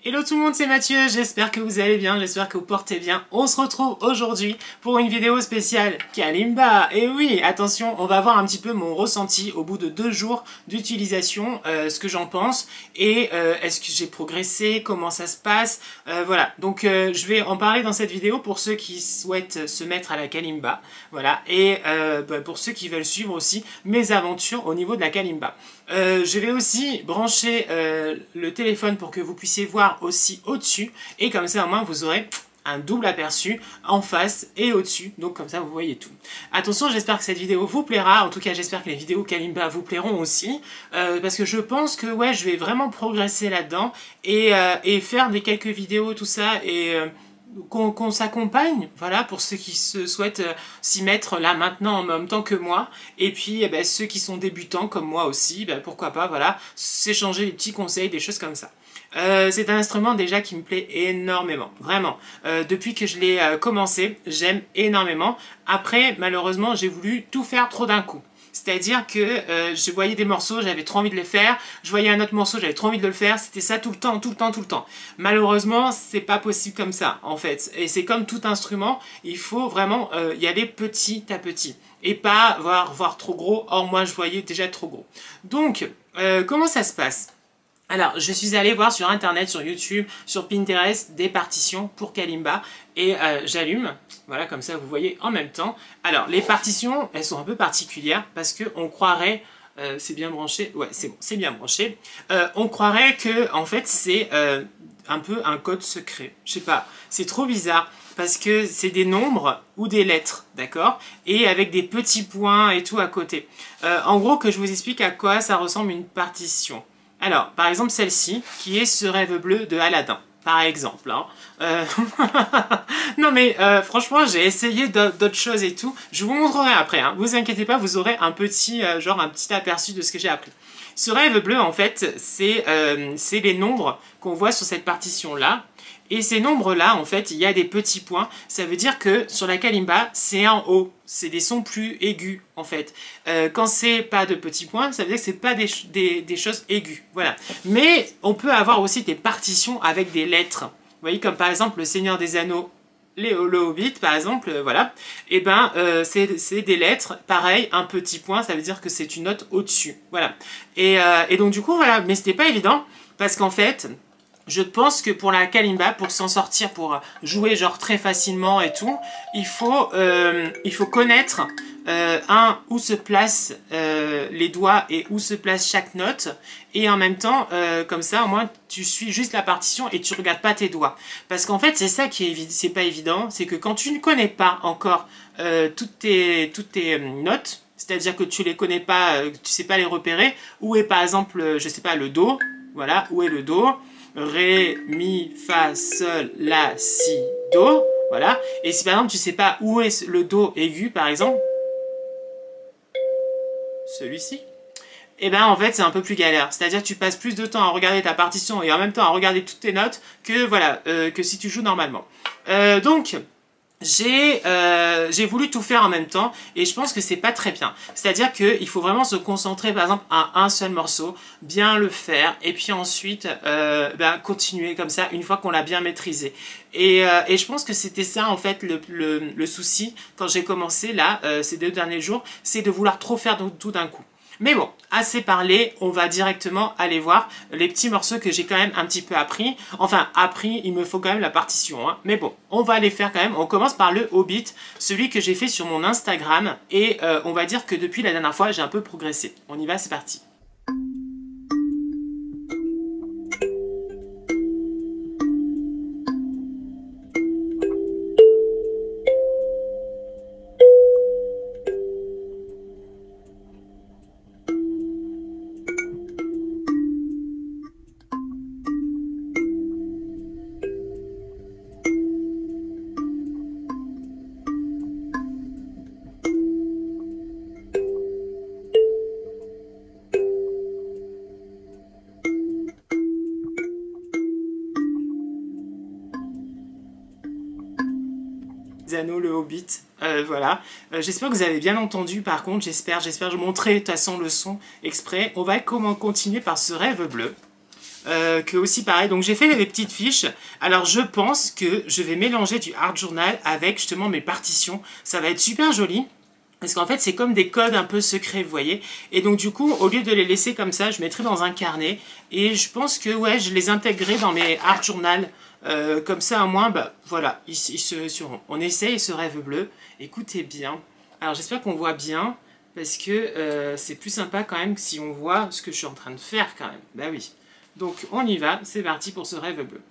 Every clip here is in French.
Hello tout le monde, c'est Mathieu, j'espère que vous allez bien, j'espère que vous portez bien. On se retrouve aujourd'hui pour une vidéo spéciale Kalimba. Et oui, attention, on va voir un petit peu mon ressenti au bout de 2 jours d'utilisation, ce que j'en pense, et est-ce que j'ai progressé, comment ça se passe, voilà. Donc je vais en parler dans cette vidéo pour ceux qui souhaitent se mettre à la Kalimba, voilà, et pour ceux qui veulent suivre aussi mes aventures au niveau de la Kalimba. Je vais aussi brancher le téléphone pour que vous puissiez voir aussi au-dessus, et comme ça au moins vous aurez un double aperçu en face et au-dessus, donc comme ça vous voyez tout. Attention, j'espère que cette vidéo vous plaira, en tout cas j'espère que les vidéos Kalimba vous plairont aussi, parce que je pense que ouais, je vais vraiment progresser là-dedans, et faire quelques vidéos, tout ça, et qu'on s'accompagne, voilà, pour ceux qui se souhaitent s'y mettre là maintenant en même temps que moi, et puis ceux qui sont débutants comme moi aussi, pourquoi pas, voilà, s'échanger des petits conseils, des choses comme ça. C'est un instrument déjà qui me plaît énormément, vraiment. Depuis que je l'ai commencé, j'aime énormément. Après, malheureusement, j'ai voulu tout faire trop d'un coup. C'est-à-dire que je voyais des morceaux, j'avais trop envie de les faire, je voyais un autre morceau, j'avais trop envie de le faire, c'était ça tout le temps, tout le temps, tout le temps. Malheureusement, c'est pas possible comme ça, en fait. Et c'est comme tout instrument, il faut vraiment y aller petit à petit. Et pas voir trop gros, or moi je voyais déjà trop gros. Donc, comment ça se passe ? Alors, je suis allée voir sur internet, sur YouTube, sur Pinterest, des partitions pour Kalimba, et j'allume, voilà, comme ça vous voyez en même temps. Alors, les partitions, elles sont un peu particulières, parce qu'on croirait, c'est bien branché, ouais, c'est bon, c'est bien branché, on croirait que, en fait, c'est un peu un code secret, je sais pas, c'est trop bizarre, parce que c'est des nombres ou des lettres, d'accord, et avec des petits points et tout à côté. En gros, que je vous explique à quoi ça ressemble une partition. Alors, par exemple, celle-ci, qui est ce rêve bleu de Aladdin, par exemple. Hein. Non mais, franchement, j'ai essayé d'autres choses et tout. Je vous montrerai après, hein. Vous inquiétez pas, vous aurez un petit, un petit aperçu de ce que j'ai appris. Ce rêve bleu, en fait, c'est les nombres qu'on voit sur cette partition-là. Et ces nombres-là, en fait, il y a des petits points. Ça veut dire que sur la Kalimba, c'est en haut. C'est des sons plus aigus, en fait. Quand c'est pas de petits points, ça veut dire que c'est pas des choses aiguës. Voilà. Mais on peut avoir aussi des partitions avec des lettres. Vous voyez, comme par exemple le Seigneur des Anneaux, le Hobbit, par exemple, voilà. Et ben, c'est des lettres. Pareil, un petit point, ça veut dire que c'est une note au-dessus. Voilà. Et donc, du coup, voilà. Mais c'était pas évident, parce qu'en fait, je pense que pour la Kalimba, pour s'en sortir, pour jouer genre très facilement et tout, il faut connaître où se placent les doigts et où se place chaque note, et en même temps, comme ça, au moins, tu suis juste la partition et tu regardes pas tes doigts. Parce qu'en fait, c'est ça qui est c'est pas évident, c'est que quand tu ne connais pas encore toutes tes notes, c'est-à-dire que tu les connais pas, tu sais pas les repérer, où est par exemple, je sais pas, le Do, voilà, où est le Do, Ré, Mi, Fa, Sol, La, Si, Do, voilà. Et si par exemple tu sais pas où est le Do aigu, par exemple, celui-ci, et ben en fait c'est un peu plus galère. C'est-à-dire que tu passes plus de temps à regarder ta partition et en même temps à regarder toutes tes notes que voilà, que si tu joues normalement. Donc j'ai voulu tout faire en même temps, et je pense que c'est pas très bien. C'est-à-dire qu'il faut vraiment se concentrer par exemple à un seul morceau, bien le faire, et puis ensuite continuer comme ça une fois qu'on l'a bien maîtrisé. Et je pense que c'était ça en fait le souci quand j'ai commencé là, ces 2 derniers jours, c'est de vouloir trop faire tout d'un coup. Mais bon, assez parlé, on va directement aller voir les petits morceaux que j'ai quand même un petit peu appris. Enfin, appris, il me faut quand même la partition, hein. Mais bon, on va les faire quand même. On commence par le Hobbit, celui que j'ai fait sur mon Instagram. Et on va dire que depuis la dernière fois, j'ai un peu progressé. On y va, c'est parti. Anneaux, le Hobbit, voilà. J'espère que vous avez bien entendu, par contre, j'espère, je montrerai de toute façon le son exprès. On va continuer par ce rêve bleu. que aussi pareil. Donc j'ai fait des petites fiches. Alors je pense que je vais mélanger du art journal avec justement mes partitions. Ça va être super joli. Parce qu'en fait, c'est comme des codes un peu secrets, vous voyez. Et donc, du coup, au lieu de les laisser comme ça, je mettrai dans un carnet. Et je pense que, ouais, je les intégrerai dans mes art journal. Comme ça, au moins, bah, voilà, on essaye ce rêve bleu. Écoutez bien. Alors, j'espère qu'on voit bien. Parce que c'est plus sympa quand même si on voit ce que je suis en train de faire quand même. Bah oui. Donc, on y va. C'est parti pour ce rêve bleu.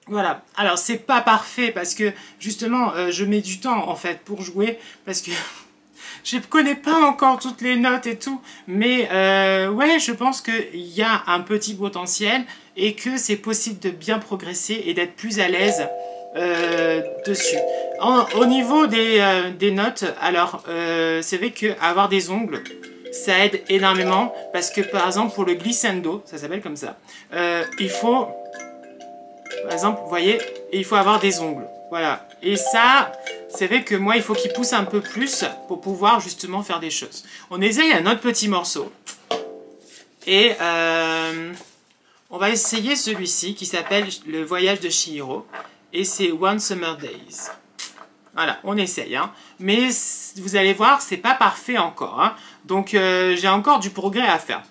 Voilà, alors c'est pas parfait parce que justement je mets du temps en fait pour jouer parce que je connais pas encore toutes les notes et tout, mais ouais, je pense qu'il y a un petit potentiel et que c'est possible de bien progresser et d'être plus à l'aise dessus. Au niveau des notes, alors c'est vrai qu'avoir des ongles, ça aide énormément parce que par exemple pour le glissando, ça s'appelle comme ça, il faut... Par exemple, vous voyez, et il faut avoir des ongles. Voilà. Et ça, c'est vrai que moi, il faut qu'il pousse un peu plus pour pouvoir justement faire des choses. On essaye un autre petit morceau. Et on va essayer celui-ci qui s'appelle Le voyage de Chihiro. Et c'est One Summer Days. Voilà, on essaye. Hein. Mais vous allez voir, c'est pas parfait encore. Hein. Donc, j'ai encore du progrès à faire.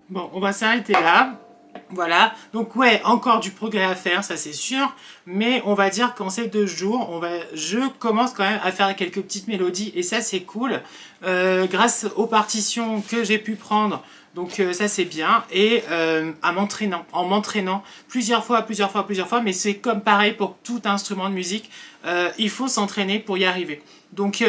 Bon, on va s'arrêter là. Voilà, donc ouais, encore du progrès à faire, ça c'est sûr, mais on va dire qu'en ces 2 jours, je commence quand même à faire quelques petites mélodies et ça c'est cool, grâce aux partitions que j'ai pu prendre, donc ça c'est bien, et en m'entraînant plusieurs fois, mais c'est comme pareil pour tout instrument de musique, il faut s'entraîner pour y arriver. Donc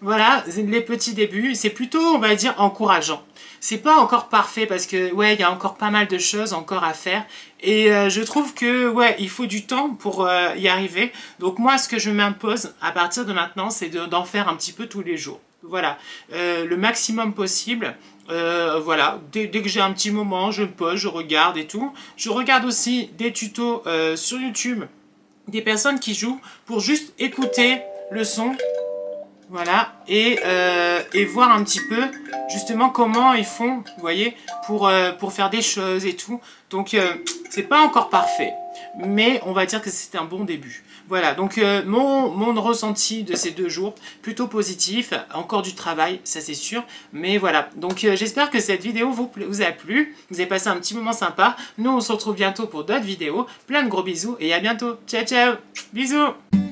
voilà, les petits débuts, c'est plutôt, on va dire, encourageant. C'est pas encore parfait parce que, ouais, il y a encore pas mal de choses encore à faire. Et je trouve que, ouais, il faut du temps pour y arriver. Donc moi, ce que je m'impose à partir de maintenant, c'est d'en faire un petit peu tous les jours. Voilà, le maximum possible. Voilà, dès que j'ai un petit moment, je me pose, je regarde et tout. Je regarde aussi des tutos sur YouTube, des personnes qui jouent pour juste écouter le son. Voilà, et voir un petit peu justement comment ils font, vous voyez, pour faire des choses et tout. Donc c'est pas encore parfait, mais on va dire que c'est un bon début. Voilà, donc mon ressenti de ces 2 jours, plutôt positif, encore du travail, ça c'est sûr, mais voilà. Donc j'espère que cette vidéo vous a plu, vous avez passé un petit moment sympa. Nous on se retrouve bientôt pour d'autres vidéos, plein de gros bisous et à bientôt. Ciao ciao, bisous.